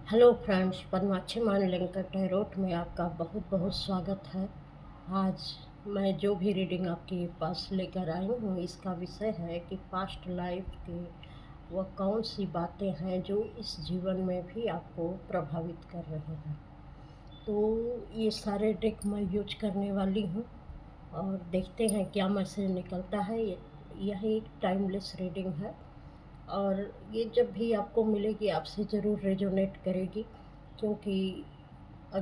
Hello friends, Padmakshi मानलिंकर tarot में आपका बहुत बहुत स्वागत है। आज मैं जो भी रीडिंग आपके पास लेकर आई हूँ, इसका विषय है कि पास्ट लाइफ की वह कौन सी बातें हैं जो इस जीवन में भी आपको प्रभावित कर रहे हैं। तो ये सारे डेक मैं यूज करने वाली हूँ और देखते हैं क्या मैसेज निकलता है। यह एक टाइमलेस रीडिंग है और ये जब भी आपको मिलेगी आपसे ज़रूर रेजोनेट करेगी, क्योंकि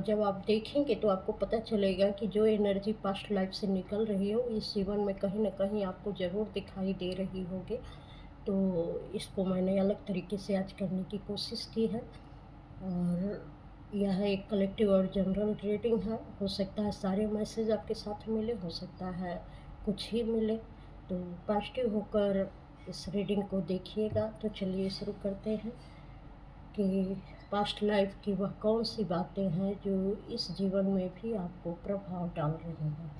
जब आप देखेंगे तो आपको पता चलेगा कि जो एनर्जी पास्ट लाइफ से निकल रही हो इस जीवन में कहीं ना कहीं आपको ज़रूर दिखाई दे रही होगी। तो इसको मैंने अलग तरीके से आज करने की कोशिश की है और यह एक कलेक्टिव और जनरल रीडिंग है। हो सकता है सारे मैसेज आपके साथ मिले, हो सकता है कुछ ही मिले। तो पॉजिटिव होकर इस रीडिंग को देखिएगा। तो चलिए शुरू करते हैं कि पास्ट लाइफ की वह कौन सी बातें हैं जो इस जीवन में भी आपको प्रभाव डाल रही हैं।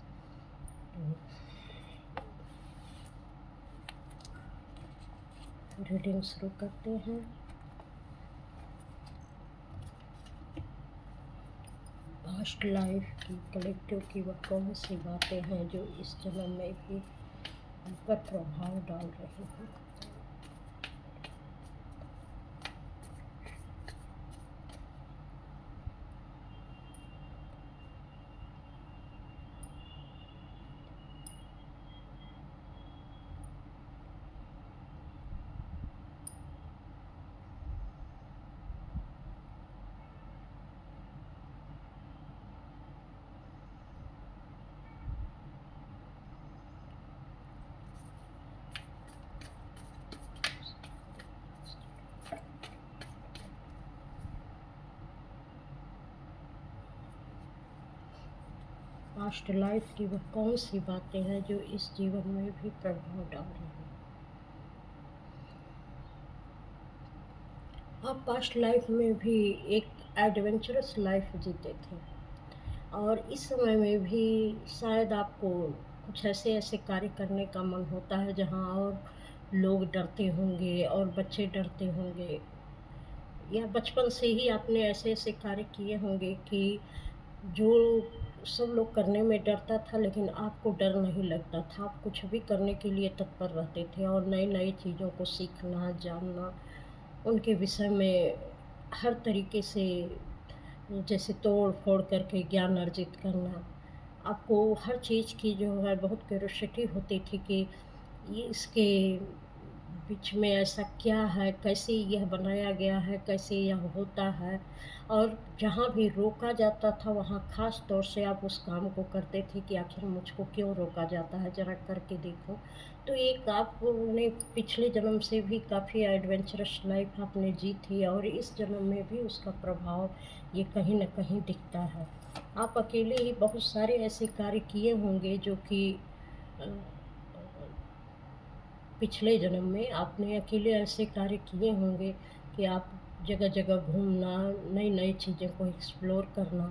तो रीडिंग शुरू करते हैं। पास्ट लाइफ की कलेक्टिव की वह कौन सी बातें हैं जो इस जन्म में भी हम पर प्रभाव डाल रही हैं। पास्ट लाइफ की वह कौन सी बातें हैं जो इस जीवन में भी प्रभाव डाल रही हैं। आप पास्ट लाइफ में भी एक एडवेंचरस लाइफ जीते थे और इस समय में भी शायद आपको कुछ ऐसे ऐसे कार्य करने का मन होता है जहाँ और लोग डरते होंगे और बच्चे डरते होंगे, या बचपन से ही आपने ऐसे ऐसे कार्य किए होंगे कि जो सब लोग करने में डरता था लेकिन आपको डर नहीं लगता था। आप कुछ भी करने के लिए तत्पर रहते थे और नई नई चीज़ों को सीखना, जानना, उनके विषय में हर तरीके से जैसे तोड़ फोड़ करके ज्ञान अर्जित करना। आपको हर चीज़ की जो है बहुत क्यूरोसिटी होती थी कि ये इसके बीच में ऐसा क्या है, कैसे यह बनाया गया है, कैसे यह होता है। और जहाँ भी रोका जाता था वहाँ ख़ास तौर से आप उस काम को करते थे कि आखिर मुझको क्यों रोका जाता है, ज़रा करके देखो। तो एक आपने पिछले जन्म से भी काफ़ी एडवेंचरस लाइफ आपने जी थी और इस जन्म में भी उसका प्रभाव ये कहीं न कहीं दिखता है। आप अकेले ही बहुत सारे ऐसे कार्य किए होंगे जो कि अ, पिछले जन्म में आपने अकेले ऐसे कार्य किए होंगे कि आप जगह जगह घूमना, नई नई चीज़ों को एक्सप्लोर करना।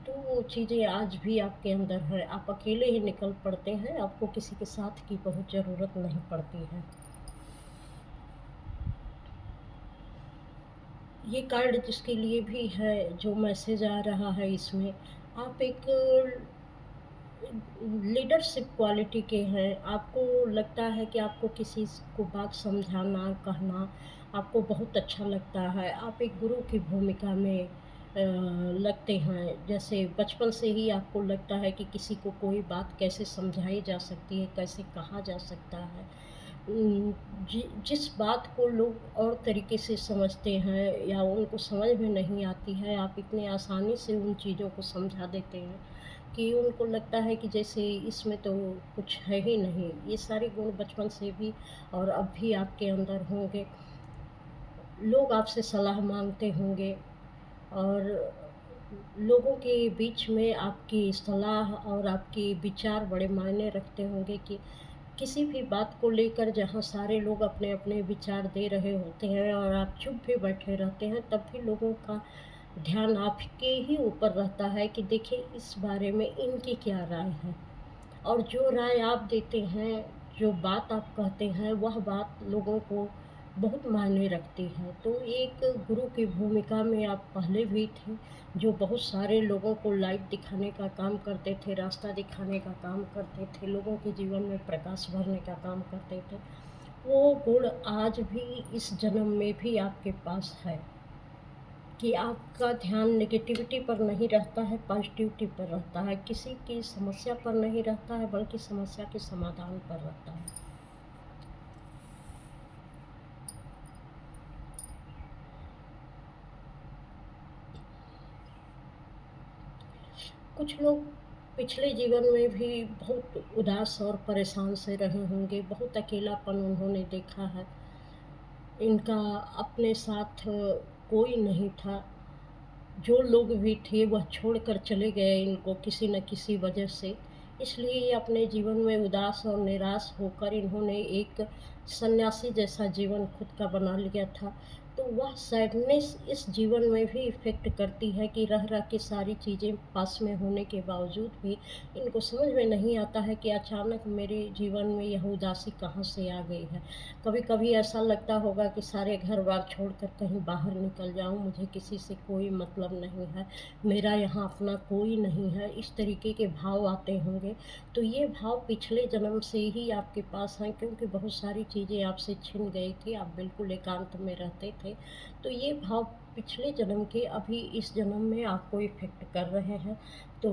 तो वो चीज़ें आज भी आपके अंदर है। आप अकेले ही निकल पड़ते हैं, आपको किसी के साथ की बहुत ज़रूरत नहीं पड़ती है। ये कार्ड जिसके लिए भी है, जो मैसेज आ रहा है इसमें, आप एक लीडरशिप क्वालिटी के हैं। आपको लगता है कि आपको किसी को बात समझाना, कहना आपको बहुत अच्छा लगता है। आप एक गुरु की भूमिका में लगते हैं। जैसे बचपन से ही आपको लगता है कि किसी को कोई बात कैसे समझाई जा सकती है, कैसे कहा जा सकता है। जिस बात को लोग और तरीके से समझते हैं या उनको समझ में नहीं आती है, आप इतने आसानी से उन चीज़ों को समझा देते हैं कि उनको लगता है कि जैसे इसमें तो कुछ है ही नहीं। ये सारे गुण बचपन से भी और अब भी आपके अंदर होंगे। लोग आपसे सलाह माँगते होंगे और लोगों के बीच में आपकी सलाह और आपके विचार बड़े मायने रखते होंगे कि किसी भी बात को लेकर जहाँ सारे लोग अपने-अपने विचार दे रहे होते हैं और आप चुप भी बैठे रहते हैं, तब भी लोगों का ध्यान आपके ही ऊपर रहता है कि देखिए इस बारे में इनकी क्या राय है। और जो राय आप देते हैं, जो बात आप कहते हैं, वह बात लोगों को बहुत मायने रखती है। तो एक गुरु की भूमिका में आप पहले भी थे, जो बहुत सारे लोगों को लाइट दिखाने का काम करते थे, रास्ता दिखाने का काम करते थे, लोगों के जीवन में प्रकाश भरने का काम करते थे। वो गुण आज भी इस जन्म में भी आपके पास है कि आपका ध्यान नेगेटिविटी पर नहीं रहता है, पॉजिटिविटी पर रहता है। किसी की समस्या पर नहीं रहता है, बल्कि समस्या के समाधान पर रहता है। कुछ लोग पिछले जीवन में भी बहुत उदास और परेशान से रहे होंगे, बहुत अकेलापन उन्होंने देखा है। इनका अपने साथ कोई नहीं था। जो लोग भी थे वह छोड़कर चले गए इनको किसी न किसी वजह से। इसलिए ये अपने जीवन में उदास और निराश होकर इन्होंने एक सन्यासी जैसा जीवन खुद का बना लिया था। तो वह सैडनेस इस जीवन में भी इफ़ेक्ट करती है कि रह के सारी चीज़ें पास में होने के बावजूद भी इनको समझ में नहीं आता है कि अचानक मेरे जीवन में यह उदासी कहाँ से आ गई है। कभी-कभी ऐसा लगता होगा कि सारे घर-बार छोड़कर कहीं बाहर निकल जाऊँ, मुझे किसी से कोई मतलब नहीं है, मेरा यहाँ अपना कोई नहीं है, इस तरीके के भाव आते होंगे। तो ये भाव पिछले जन्म से ही आपके पास हैं, क्योंकि बहुत सारी चीज़ें आपसे छिन गई थी, आप बिल्कुल एकांत में रहते थे। तो ये भाव पिछले जन्म के अभी इस जन्म में आपको इफ़ेक्ट कर रहे हैं। तो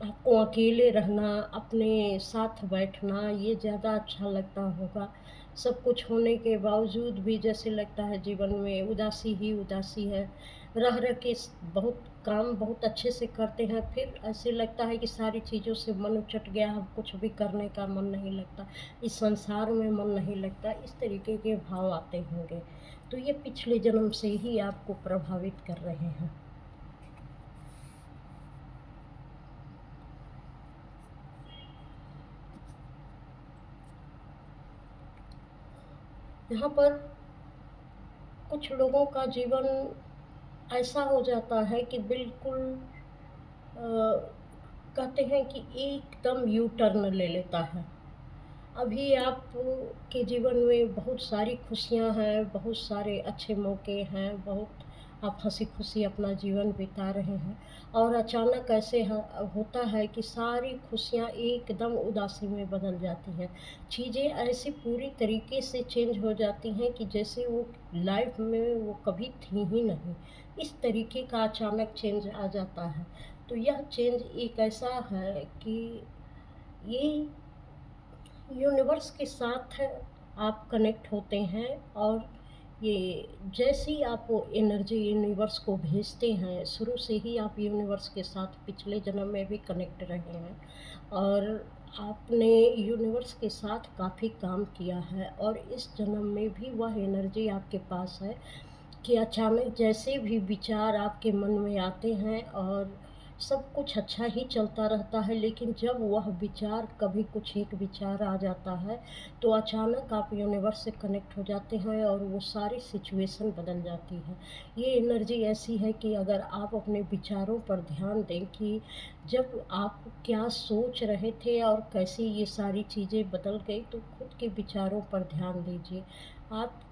आपको अकेले रहना, अपने साथ बैठना ये ज़्यादा अच्छा लगता होगा। सब कुछ होने के बावजूद भी जैसे लगता है जीवन में उदासी ही उदासी है। रह के बहुत काम बहुत अच्छे से करते हैं, फिर ऐसे लगता है कि सारी चीज़ों से मन उचट गया, अब कुछ भी करने का मन नहीं लगता, इस संसार में मन नहीं लगता, इस तरीके के भाव आते होंगे। तो ये पिछले जन्म से ही आपको प्रभावित कर रहे हैं। यहाँ पर कुछ लोगों का जीवन ऐसा हो जाता है कि बिल्कुल कहते हैं कि एकदम यू टर्न ले लेता है। अभी आप के जीवन में बहुत सारी खुशियाँ हैं, बहुत सारे अच्छे मौके हैं, बहुत आप हँसी-खुशी अपना जीवन बिता रहे हैं और अचानक ऐसे होता है कि सारी खुशियाँ एकदम उदासी में बदल जाती हैं। चीज़ें ऐसी पूरी तरीके से चेंज हो जाती हैं कि जैसे वो लाइफ़ में वो कभी थी ही नहीं। इस तरीके का अचानक चेंज आ जाता है। तो यह चेंज एक ऐसा है कि ये यूनिवर्स के साथ आप कनेक्ट होते हैं और ये जैसे ही आप वो एनर्जी यूनिवर्स को भेजते हैं, शुरू से ही आप यूनिवर्स के साथ पिछले जन्म में भी कनेक्ट रहे हैं और आपने यूनिवर्स के साथ काफ़ी काम किया है और इस जन्म में भी वह एनर्जी आपके पास है कि अचानक जैसे भी विचार आपके मन में आते हैं और सब कुछ अच्छा ही चलता रहता है, लेकिन जब वह विचार कभी कुछ एक विचार आ जाता है, तो अचानक आप यूनिवर्स से कनेक्ट हो जाते हैं और वो सारी सिचुएशन बदल जाती है। ये एनर्जी ऐसी है कि अगर आप अपने विचारों पर ध्यान दें कि जब आप क्या सोच रहे थे और कैसे ये सारी चीज़ें बदल गई, तो खुद के विचारों पर ध्यान दीजिए। आपकी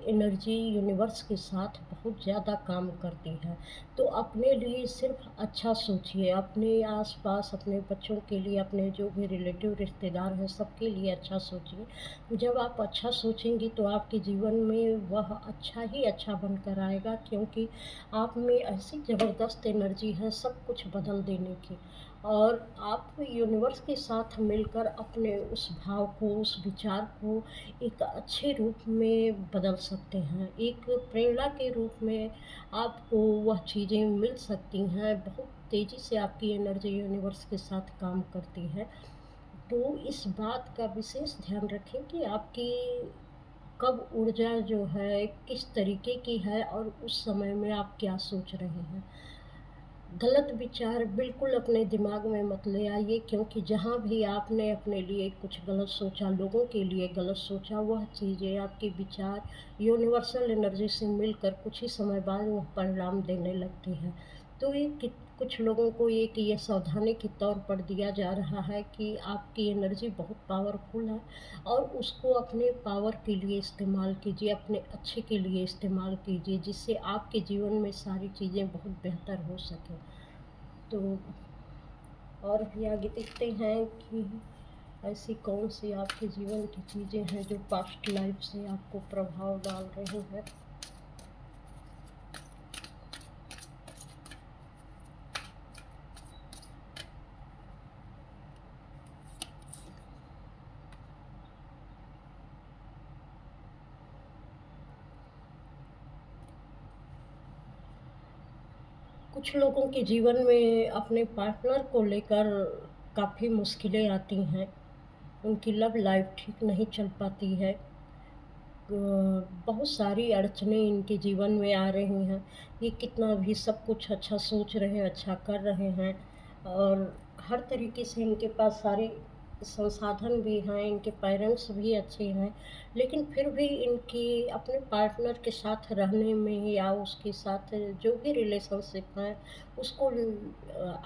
एनर्जी यूनिवर्स के साथ बहुत ज़्यादा काम करती है। तो अपने लिए सिर्फ़ अच्छा सोचिए, अपने आस-पास अपने बच्चों के लिए, अपने जो भी रिलेटिव रिश्तेदार हैं, सबके लिए अच्छा सोचिए। जब आप अच्छा सोचेंगी तो आपके जीवन में वह अच्छा ही अच्छा बनकर आएगा, क्योंकि आप में ऐसी ज़बरदस्त एनर्जी है सब कुछ बदल देने की। और आप यूनिवर्स के साथ मिलकर अपने उस भाव को, उस विचार को एक अच्छे रूप में बदल सकते हैं। एक प्रेरणा के रूप में आपको वह चीज़ें मिल सकती हैं। बहुत तेज़ी से आपकी एनर्जी यूनिवर्स के साथ काम करती है। तो इस बात का विशेष ध्यान रखें कि आपकी कब ऊर्जा जो है किस तरीके की है और उस समय में आप क्या सोच रहे हैं। गलत विचार बिल्कुल अपने दिमाग में मत ले आइए, क्योंकि जहाँ भी आपने अपने लिए कुछ गलत सोचा, लोगों के लिए गलत सोचा, वह चीज़ें आपके विचार यूनिवर्सल एनर्जी से मिलकर कुछ ही समय बाद वह परिणाम देने लगती हैं। तो ये कुछ लोगों को एक ये सावधानी के तौर पर दिया जा रहा है कि आपकी एनर्जी बहुत पावरफुल है और उसको अपने पावर के लिए इस्तेमाल कीजिए, अपने अच्छे के लिए इस्तेमाल कीजिए, जिससे आपके जीवन में सारी चीज़ें बहुत बेहतर हो सकें। तो और भी आगे देखते हैं कि ऐसी कौन सी आपके जीवन की चीज़ें हैं जो पास्ट लाइफ से आपको प्रभाव डाल रही हैं। कुछ लोगों के जीवन में अपने पार्टनर को लेकर काफ़ी मुश्किलें आती हैं। उनकी लव लाइफ ठीक नहीं चल पाती है। बहुत सारी अड़चनें इनके जीवन में आ रही हैं। ये कितना भी सब कुछ अच्छा सोच रहे हैं, अच्छा कर रहे हैं और हर तरीके से इनके पास सारे संसाधन भी हैं, इनके पेरेंट्स भी अच्छे हैं, लेकिन फिर भी इनकी अपने पार्टनर के साथ रहने में या उसके साथ जो भी रिलेशनशिप है, उसको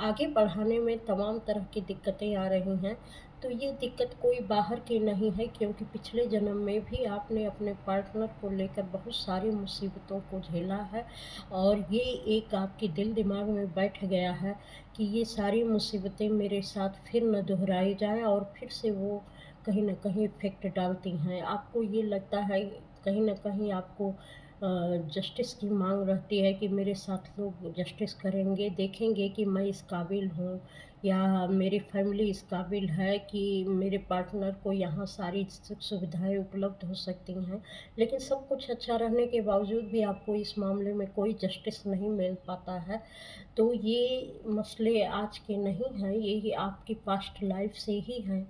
आगे बढ़ाने में तमाम तरह की दिक्कतें आ रही हैं। तो ये दिक्कत कोई बाहर की नहीं है, क्योंकि पिछले जन्म में भी आपने अपने पार्टनर को लेकर बहुत सारी मुसीबतों को झेला है और ये एक आपके दिल दिमाग में बैठ गया है कि ये सारी मुसीबतें मेरे साथ फिर न दोहराई जाएँ और फिर से वो कहीं न कहीं इफ़ेक्ट डालती हैं। आपको ये लगता है कहीं न कहीं आपको जस्टिस की माँग रहती है कि मेरे साथ लोग जस्टिस करेंगे, देखेंगे कि मैं इस काबिल हूँ या मेरी फैमिली इस काबिल है कि मेरे पार्टनर को यहाँ सारी सुख सुविधाएँ उपलब्ध हो सकती हैं। लेकिन सब कुछ अच्छा रहने के बावजूद भी आपको इस मामले में कोई जस्टिस नहीं मिल पाता है। तो ये मसले आज के नहीं हैं, ये आपकी पास्ट लाइफ से ही हैं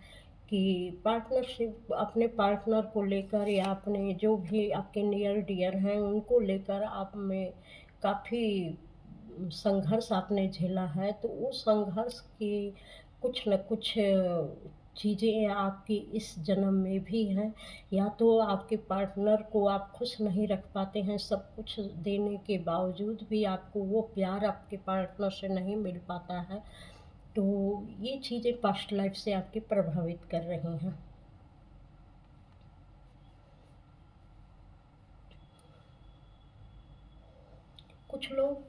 कि पार्टनरशिप अपने पार्टनर को लेकर या अपने जो भी आपके नियर डियर हैं, उनको लेकर आप में काफ़ी संघर्ष आपने झेला है, तो उस संघर्ष की कुछ न कुछ चीज़ें आपकी इस जन्म में भी हैं। या तो आपके पार्टनर को आप खुश नहीं रख पाते हैं, सब कुछ देने के बावजूद भी आपको वो प्यार आपके पार्टनर से नहीं मिल पाता है। तो ये चीज़ें पास्ट लाइफ से आपकी प्रभावित कर रही हैं। कुछ लोग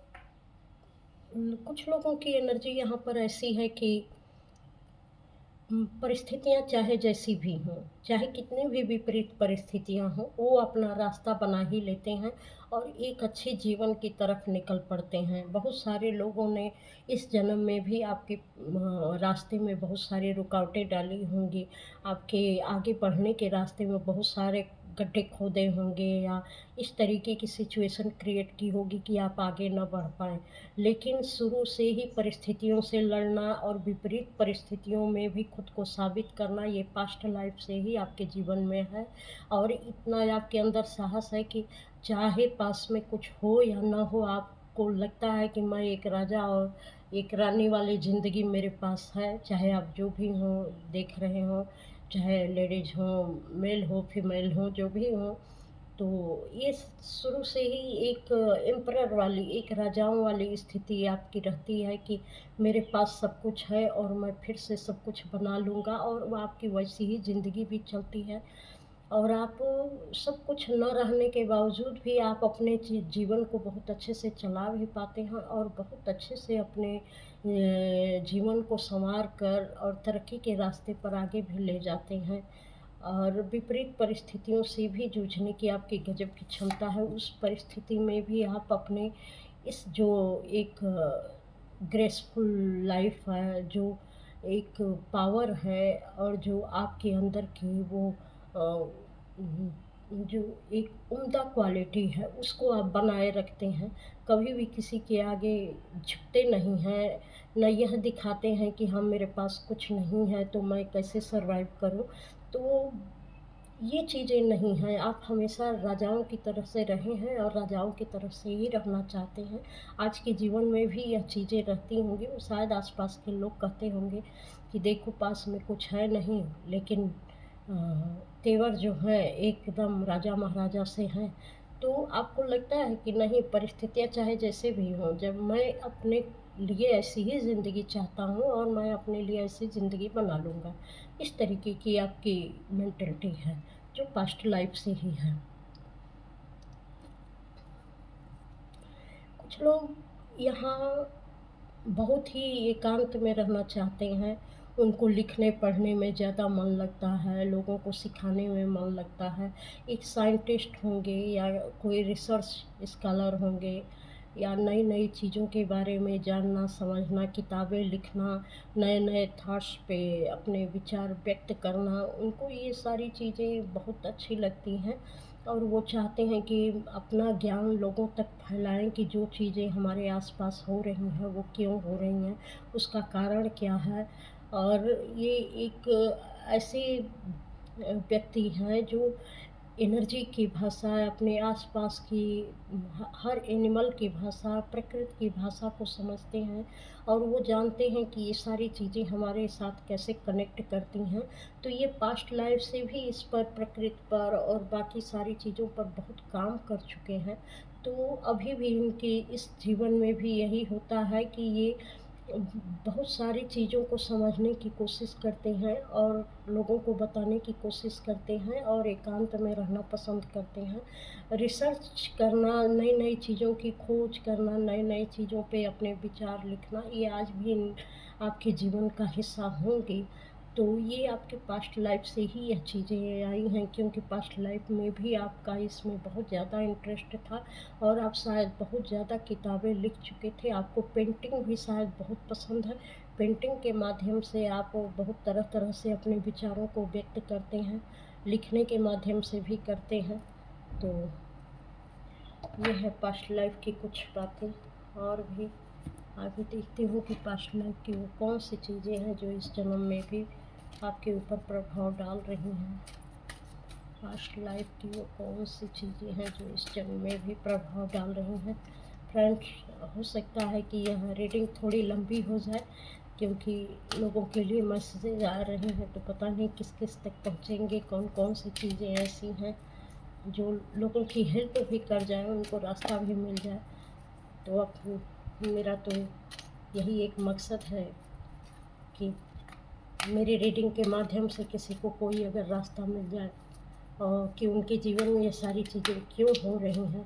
कुछ लोगों की एनर्जी यहाँ पर ऐसी है कि परिस्थितियाँ चाहे जैसी भी हों, चाहे कितनी भी विपरीत परिस्थितियाँ हों, वो अपना रास्ता बना ही लेते हैं और एक अच्छे जीवन की तरफ निकल पड़ते हैं। बहुत सारे लोगों ने इस जन्म में भी आपके रास्ते में बहुत सारी रुकावटें डाली होंगी, आपके आगे बढ़ने के रास्ते में बहुत सारे गड्ढे खोदे होंगे या इस तरीके की सिचुएशन क्रिएट की होगी कि आप आगे ना बढ़ पाएँ। लेकिन शुरू से ही परिस्थितियों से लड़ना और विपरीत परिस्थितियों में भी खुद को साबित करना, ये पास्ट लाइफ से ही आपके जीवन में है और इतना आपके अंदर साहस है कि चाहे पास में कुछ हो या ना हो, आपको लगता है कि मैं एक राजा और एक रानी वाली ज़िंदगी मेरे पास है, चाहे आप जो भी हों, देख रहे हों, चाहे लेडीज़ हों, मेल हो, फीमेल हो, जो भी हों। तो ये शुरू से ही एक एम्परर वाली, एक राजाओं वाली स्थिति आपकी रहती है कि मेरे पास सब कुछ है और मैं फिर से सब कुछ बना लूँगा और वो आपकी वैसी ही ज़िंदगी भी चलती है और आप सब कुछ न रहने के बावजूद भी आप अपने जीवन को बहुत अच्छे से चला भी पाते हैं और बहुत अच्छे से अपने जीवन को सँवार कर और तरक्की के रास्ते पर आगे भी ले जाते हैं। और विपरीत परिस्थितियों से भी जूझने की आपकी गज़ब की क्षमता है। उस परिस्थिति में भी आप अपने इस जो एक ग्रेसफुल लाइफ़ है, जो एक पावर है और जो आपके अंदर की वो अ, जो एक उम्दा क्वालिटी है, उसको आप बनाए रखते हैं। कभी भी किसी के आगे झुकते नहीं हैं, ना यह दिखाते हैं कि हाँ, मेरे पास कुछ नहीं है, तो मैं कैसे सर्वाइव करूँ। तो ये चीज़ें नहीं हैं, आप हमेशा राजाओं की तरह से रहे हैं और राजाओं की तरह से ही रहना चाहते हैं। आज के जीवन में भी यह चीज़ें रहती होंगी और शायद आस-पास के लोग कहते होंगे कि देखो पास में कुछ है नहीं, लेकिन अ, तेवर जो है एकदम राजा-महाराजा से हैं। तो आपको लगता है कि नहीं, परिस्थितियाँ चाहे जैसे भी हों, जब मैं अपने लिए ऐसी ही ज़िंदगी चाहता हूँ और मैं अपने लिए ऐसी ज़िंदगी बना लूँगा। इस तरीके की आपकी मेंटालिटी है, जो पास्ट लाइफ़ से ही है। कुछ लोग यहाँ बहुत ही एकांत में रहना चाहते हैं। उनको लिखने पढ़ने में ज़्यादा मन लगता है, लोगों को सिखाने में मन लगता है। एक साइंटिस्ट होंगे या कोई रिसर्च स्कॉलर होंगे या नई-नई चीज़ों के बारे में जानना, समझना, किताबें लिखना, नए-नए थॉट्स पे अपने विचार व्यक्त करना, उनको ये सारी चीज़ें बहुत अच्छी लगती हैं और वो चाहते हैं कि अपना ज्ञान लोगों तक फैलाएँ कि जो चीज़ें हमारे आस-पास हो रही हैं, वो क्यों हो रही हैं, उसका कारण क्या है। और ये एक ऐसे व्यक्ति हैं जो एनर्जी की भाषा, अपने आस-पास की हर एनिमल की भाषा, प्रकृति की भाषा को समझते हैं और वो जानते हैं कि ये सारी चीज़ें हमारे साथ कैसे कनेक्ट करती हैं। तो ये पास्ट लाइफ़ से भी इस पर, प्रकृति पर और बाकी सारी चीज़ों पर बहुत काम कर चुके हैं। तो अभी भी इनके इस जीवन में भी यही होता है कि ये बहुत सारी चीज़ों को समझने की कोशिश करते हैं और लोगों को बताने की कोशिश करते हैं और एकांत में रहना पसंद करते हैं। रिसर्च करना, नई-नई चीज़ों की खोज करना, नई-नई चीज़ों पे अपने विचार लिखना, ये आज भी आपके जीवन का हिस्सा होंगे। तो ये आपके पास्ट लाइफ़ से ही यह चीज़ें आई हैं, क्योंकि पास्ट लाइफ़ में भी आपका इसमें बहुत ज़्यादा इंटरेस्ट था और आप शायद बहुत ज़्यादा किताबें लिख चुके थे। आपको पेंटिंग भी शायद बहुत पसंद है। पेंटिंग के माध्यम से आप बहुत तरह-तरह से अपने विचारों को व्यक्त करते हैं, लिखने के माध्यम से भी करते हैं। तो ये है पास्ट लाइफ़ की कुछ बातें। और भी आगे देखती हूँ कि पास्ट लाइफ़ की वो कौन-सी चीज़ें हैं जो इस जन्म में भी आपके ऊपर प्रभाव डाल रही हैं। पास्ट लाइफ़ की वो कौन-सी चीज़ें हैं जो इस जन्म में भी प्रभाव डाल रही हैं। फ्रेंड्स, हो सकता है कि यह रीडिंग थोड़ी लंबी हो जाए, क्योंकि लोगों के लिए मैसेजेज आ रहे हैं, तो पता नहीं किस-किस तक पहुँचेंगे, कौन-कौन सी चीज़ें ऐसी हैं जो लोगों की हेल्प भी कर जाएँ, उनको रास्ता भी मिल जाए। तो अब मेरा तो यही एक मकसद है कि मेरी रीडिंग के माध्यम से किसी को कोई अगर रास्ता मिल जाए और कि उनके जीवन में ये सारी चीज़ें क्यों हो रही हैं,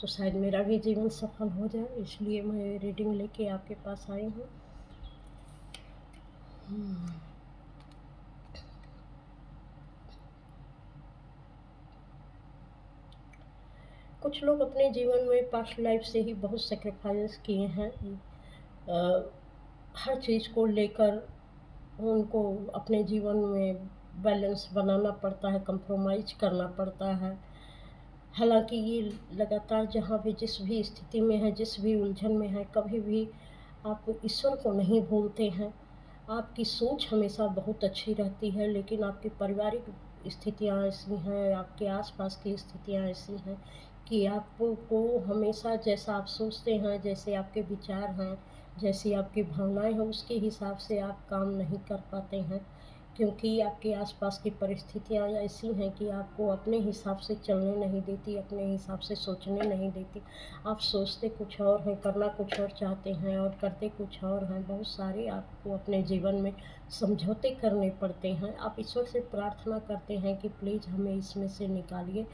तो शायद मेरा भी जीवन सफल हो जाए, इसलिए मैं रीडिंग लेके आपके पास आई हूँ। कुछ लोग अपने जीवन में पास्ट लाइफ से ही बहुत सैक्रिफाइस किए हैं। अ, हर चीज़ को लेकर उनको अपने जीवन में बैलेंस बनाना पड़ता है, कंप्रोमाइज़ करना पड़ता है। हालाँकि ये लगातार जहाँ भी जिस भी स्थिति में है, जिस भी उलझन में है, कभी भी आप ईश्वर को नहीं भूलते हैं। आपकी सोच हमेशा बहुत अच्छी रहती है, लेकिन आपकी पारिवारिक स्थितियाँ ऐसी हैं, आपके आस-पास की स्थितियाँ ऐसी हैं कि आपको हमेशा जैसा आप सोचते हैं, जैसे आपके विचार हैं, जैसी आपकी भावनाएँ हैं, उसके हिसाब से आप काम नहीं कर पाते हैं। क्योंकि आपके आस-पास की परिस्थितियाँ ऐसी हैं कि आपको अपने हिसाब से चलने नहीं देती, अपने हिसाब से सोचने नहीं देती। आप सोचते कुछ और हैं, करना कुछ और चाहते हैं और करते कुछ और हैं। बहुत सारे आपको अपने जीवन में समझौते करने पड़ते हैं। आप ईश्वर से प्रार्थना करते हैं कि प्लीज़ हमें इसमें से निकालिए।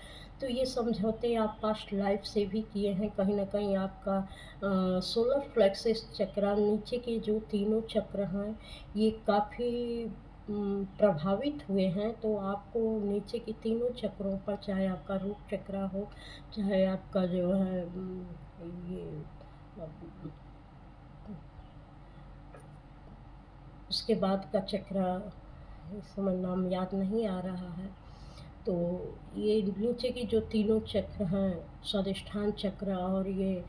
तो ये समझौते आप पास्ट लाइफ़ से भी किए हैं। कहीं न कहीं आपका सोलर प्लेक्सस चक्र, नीचे के जो तीनों चक्र हैं, ये काफ़ी प्रभावित हुए हैं। तो आपको नीचे के तीनों चक्रों पर, चाहे आपका रूट चक्र हो, चाहे आपका जो है ये अ, उसके बाद का चक्र, इस समय नाम याद नहीं आ रहा है। तो ये नीचे के जो तीनों चक्र हैं, स्वादिष्ठान चक्र और ये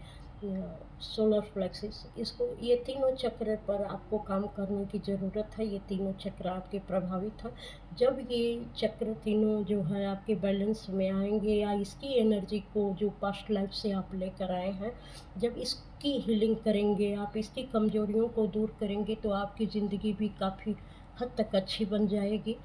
सोलर प्लेक्सस, इसको, ये तीनों चक्र पर आपको काम करने की ज़रूरत है। ये तीनों चक्र आपके प्रभावित हैं। जब ये चक्र तीनों जो है आपके बैलेंस में आएँगे या इसकी एनर्जी को जो पास्ट लाइफ से आप लेकर आए हैं, जब इसकी हीलिंग करेंगे, आप इसकी कमज़ोरियों को दूर करेंगे, तो आपकी ज़िंदगी भी काफ़ी हद तक अच्छी बन जाएगी।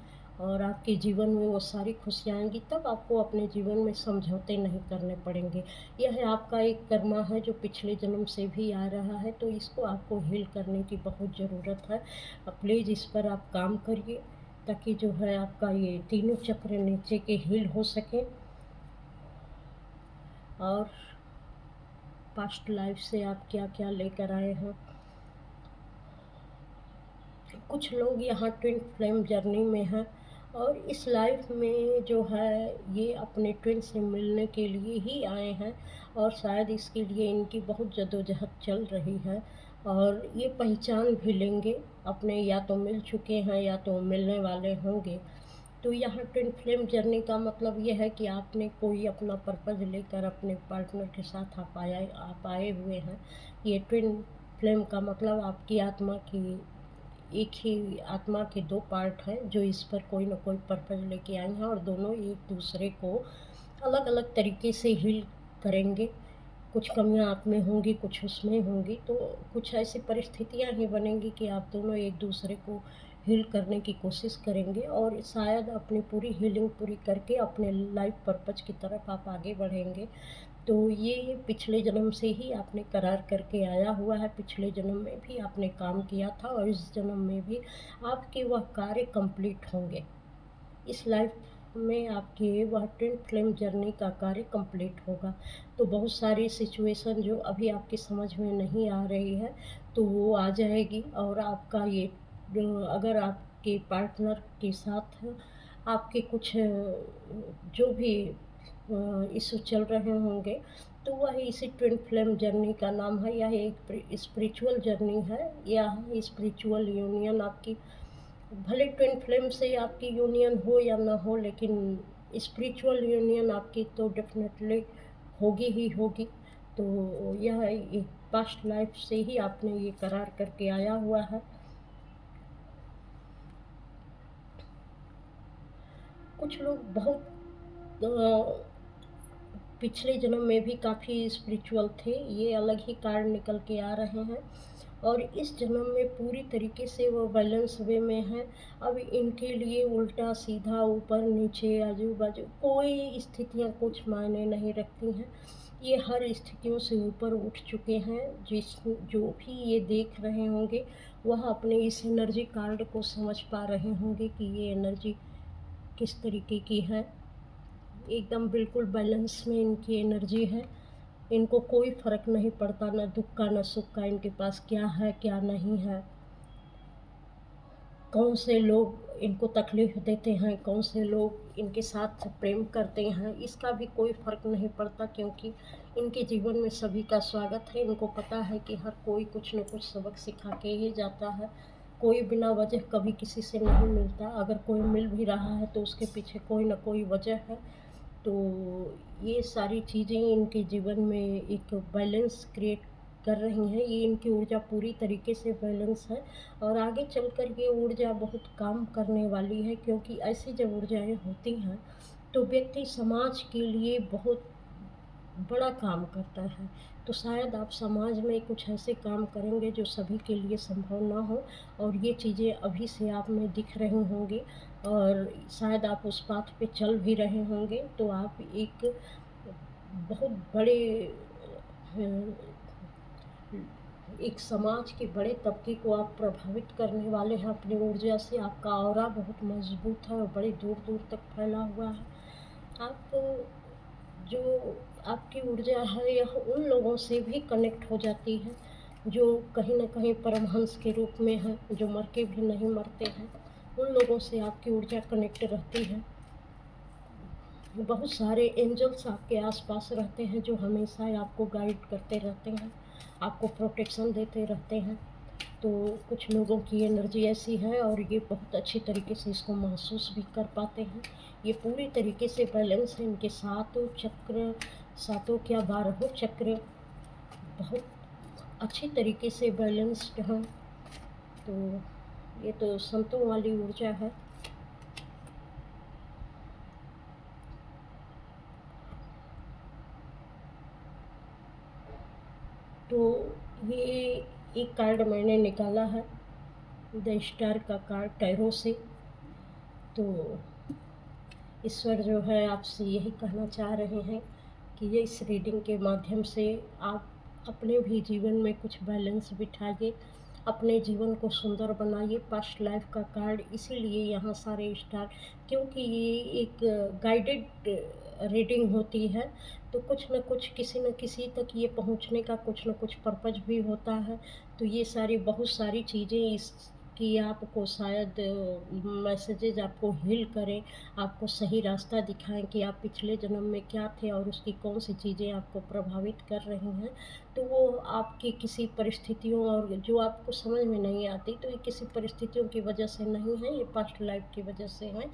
और आपके जीवन में वो सारी खुशियाँ आएँगी, तब आपको अपने जीवन में समझौते नहीं करने पड़ेंगे। यह है आपका एक कर्मा है जो पिछले जन्म से भी आ रहा है, तो इसको आपको हील करने की बहुत ज़रूरत है। प्लीज़ इस पर आप काम करिए, ताकि जो है आपका ये तीनों चक्र नीचे के हील हो सकें और पास्ट लाइफ से आप क्या-क्या लेकर आए हैं। कुछ लोग यहाँ ट्विन फ्लेम जर्नी में हैं और इस लाइफ में जो है ये अपने ट्विन से मिलने के लिए ही आए हैं और शायद इसके लिए इनकी बहुत जद्दोजहद चल रही है और ये पहचान भी लेंगे अपने, या तो मिल चुके हैं या तो मिलने वाले होंगे। तो यहाँ ट्विन फ्लेम जर्नी का मतलब ये है कि आपने कोई अपना पर्पज़ लेकर अपने पार्टनर के साथ आप आए हुए हैं। ये ट्विन फ्लेम का मतलब आपकी आत्मा की, एक ही आत्मा के 2 पार्ट हैं जो इस पर कोई न कोई पर्पज़ लेके आई हैं और दोनों एक दूसरे को अलग-अलग तरीके से हील करेंगे। कुछ कमियाँ आप में होंगी, कुछ उसमें होंगी, तो कुछ ऐसी परिस्थितियाँ ही बनेंगी कि आप दोनों एक दूसरे को हील करने की कोशिश करेंगे और शायद अपनी पूरी हीलिंग पूरी करके अपने लाइफ़ पर्पज़ की तरफ आप आगे बढ़ेंगे। तो ये पिछले जन्म से ही आपने करार करके आया हुआ है, पिछले जन्म में भी आपने काम किया था और इस जन्म में भी आपके वह कार्य कंप्लीट होंगे। इस लाइफ में आपके वह ट्विन फ्लेम जर्नी का कार्य कंप्लीट होगा। तो बहुत सारी सिचुएशन जो अभी आपकी समझ में नहीं आ रही है, तो वो आ जाएगी और आपका ये अगर आपके पार्टनर के साथ आपके कुछ जो भी इश्यू चल रहे होंगे, तो वह इसी ट्विन फ्लेम जर्नी का नाम है। यह एक स्पिरिचुअल जर्नी है, यह स्पिरिचुअल यूनियन आपकी, भले ट्विन फ्लेम से आपकी यूनियन हो या ना हो, लेकिन स्पिरिचुअल यूनियन आपकी तो डेफ़िनेटली होगी ही होगी। तो यह एक पास्ट लाइफ से ही आपने ये करार करके आया हुआ है। कुछ लोग बहुत पिछले जन्म में भी काफ़ी स्पिरिचुअल थे, ये अलग ही कार्ड निकल के आ रहे हैं और इस जन्म में पूरी तरीके से वो बैलेंस वे में हैं। अब इनके लिए उल्टा सीधा, ऊपर नीचे, आजू बाजू कोई स्थितियाँ कुछ मायने नहीं रखती हैं। ये हर स्थितियों से ऊपर उठ चुके हैं। जो भी ये देख रहे होंगे वह अपने इस एनर्जी कार्ड को समझ पा रहे होंगे कि ये एनर्जी किस तरीके की है। एकदम बिल्कुल बैलेंस में इनकी एनर्जी है। इनको कोई फ़र्क नहीं पड़ता, ना दुःख का ना सुख का, इनके पास क्या है क्या नहीं है। कौन से लोग इनको तकलीफ़ देते हैं, कौन से लोग इनके साथ प्रेम करते हैं, इसका भी कोई फ़र्क नहीं पड़ता, क्योंकि इनके जीवन में सभी का स्वागत है। इनको पता है कि हर कोई कुछ न कुछ सबक सिखा के ही जाता है। कोई बिना वजह कभी किसी से नहीं मिलता, अगर कोई मिल भी रहा है तो उसके पीछे कोई न कोई वजह है। तो ये सारी चीज़ें इनके जीवन में एक बैलेंस क्रिएट कर रही हैं। ये इनकी ऊर्जा पूरी तरीके से बैलेंस है और आगे चलकर ये ऊर्जा बहुत काम करने वाली है, क्योंकि ऐसी जब ऊर्जाएँ होती हैं तो व्यक्ति समाज के लिए बहुत बड़ा काम करता है। तो शायद आप समाज में कुछ ऐसे काम करेंगे जो सभी के लिए संभव ना हो और ये चीज़ें अभी से आप में दिख रही होंगी और शायद आप उस पाथ पे चल भी रहे होंगे। तो आप एक बहुत बड़े एक समाज के बड़े तबके को आप प्रभावित करने वाले हैं अपनी ऊर्जा से। आपका ऑरा बहुत मज़बूत है और बड़ी दूर-दूर तक फैला हुआ है। आप जो आपकी ऊर्जा है यह उन लोगों से भी कनेक्ट हो जाती है जो कहीं न कहीं परमहंस के रूप में हैं, जो मर के भी नहीं मरते हैं। उन लोगों से आपकी ऊर्जा कनेक्ट रहती है। बहुत सारे एंजल्स आपके आस-पास रहते हैं जो हमेशा आपको गाइड करते रहते हैं, आपको प्रोटेक्शन देते रहते हैं। तो कुछ लोगों की एनर्जी ऐसी है और ये बहुत अच्छी तरीके से इसको महसूस भी कर पाते हैं। ये पूरी तरीके से बैलेंस है, इनके सातों चक्र, सातों क्या 12 चक्र बहुत अच्छी तरीके से बैलेंस्ड हैं। तो ये तो संतों वाली ऊर्जा है। तो ये एक कार्ड मैंने निकाला है द स्टार का कार्ड टैरो से। तो ईश्वर जो है आपसे यही कहना चाह रहे हैं कि ये इस रीडिंग के माध्यम से आप अपने भी जीवन में कुछ बैलेंस बिठाइए, अपने जीवन को सुंदर बनाइए। पास्ट लाइफ का कार्ड इसीलिए यहाँ सारे स्टार, क्योंकि ये एक गाइडेड रीडिंग होती है, तो कुछ न कुछ किसी न किसी तक ये पहुँचने का कुछ न कुछ पर्पज़ भी होता है। तो ये सारी बहुत सारी चीज़ें इस कि आपको शायद मैसेजेज़ आपको हील करें, आपको सही रास्ता दिखाएँ कि आप पिछले जन्म में क्या थे और उसकी कौन-सी चीज़ें आपको प्रभावित कर रही हैं। तो वो आपकी किसी परिस्थितियों और जो आपको समझ में नहीं आती, तो ये किसी परिस्थितियों की वजह से नहीं है, ये पास्ट लाइफ़ की वजह से है।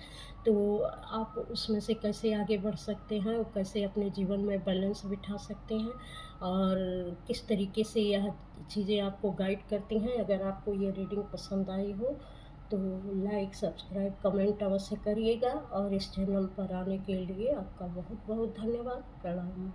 तो आप उसमें से कैसे आगे बढ़ सकते हैं और कैसे अपने जीवन में बैलेंस बिठा सकते हैं और किस तरीके से यह चीज़ें आपको गाइड करती हैं। अगर आपको ये रीडिंग पसंद आई हो तो लाइक, सब्सक्राइब, कमेंट अवश्य करिएगा और इस चैनल पर आने के लिए आपका बहुत बहुत धन्यवाद। प्रणाम।